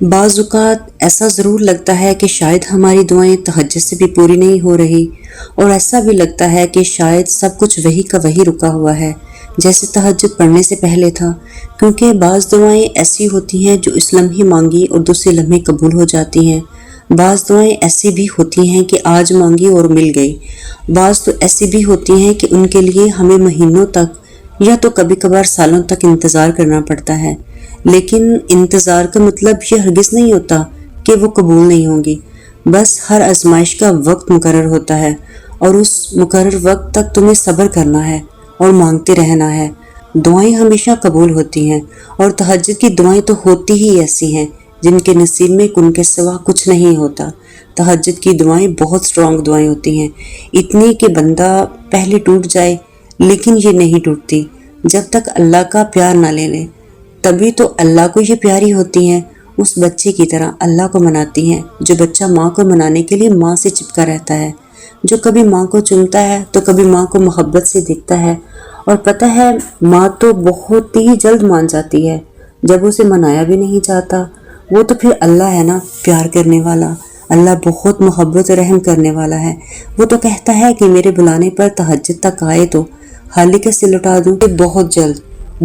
بعض اوقات ایسا ضرور لگتا ہے کہ شاید ہماری دعائیں تہجد سے بھی پوری نہیں ہو رہی، اور ایسا بھی لگتا ہے کہ شاید سب کچھ وہی کا وہی رکا ہوا ہے جیسے تہجد پڑھنے سے پہلے تھا، کیونکہ بعض دعائیں ایسی ہوتی ہیں جو اس لمحے مانگی اور دوسرے لمحے قبول ہو جاتی ہیں، بعض دعائیں ایسی بھی ہوتی ہیں کہ آج مانگی اور مل گئی، بعض تو ایسی بھی ہوتی ہیں کہ ان کے لیے ہمیں مہینوں تک یا تو کبھی کبھار سالوں تک انتظار کرنا پڑتا ہے، لیکن انتظار کا مطلب یہ ہرگز نہیں ہوتا کہ وہ قبول نہیں ہوں گی، بس ہر آزمائش کا وقت مقرر ہوتا ہے اور اس مقرر وقت تک تمہیں صبر کرنا ہے اور مانگتے رہنا ہے۔ دعائیں ہمیشہ قبول ہوتی ہیں، اور تہجد کی دعائیں تو ہوتی ہی ایسی ہیں جن کے نصیب میں ان کے سوا کچھ نہیں ہوتا۔ تہجد کی دعائیں بہت سٹرونگ دعائیں ہوتی ہیں، اتنی کہ بندہ پہلے ٹوٹ جائے، لیکن یہ نہیں ٹوٹتی جب تک اللہ کا پیار نہ لے لے، تبھی تو اللہ کو یہ پیاری ہوتی ہیں، اس بچے کی طرح اللہ کو مناتی ہیں، جو بچہ ماں کو منانے کے لیے ماں سے چپکا رہتا ہے، جو کبھی ماں کو چومتا ہے تو کبھی ماں کو محبت سے دیکھتا ہے، اور پتہ ہے ماں تو بہت ہی جلد مان جاتی ہے جب اسے منایا بھی نہیں چاہتا۔ وہ تو پھر اللہ ہے نا، پیار کرنے والا، اللہ بہت محبت اور رحم کرنے والا ہے۔ وہ تو کہتا ہے کہ میرے بلانے پر تہجد تک آئے تو خالق سے لٹا دوں کہ بہت جلد۔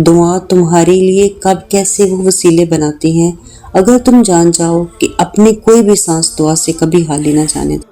دعا تمہارے لیے کب کیسے وہ وسیلے بناتی ہیں، اگر تم جان جاؤ کہ اپنی کوئی بھی سانس دعا سے کبھی خالی نہ جانے دو۔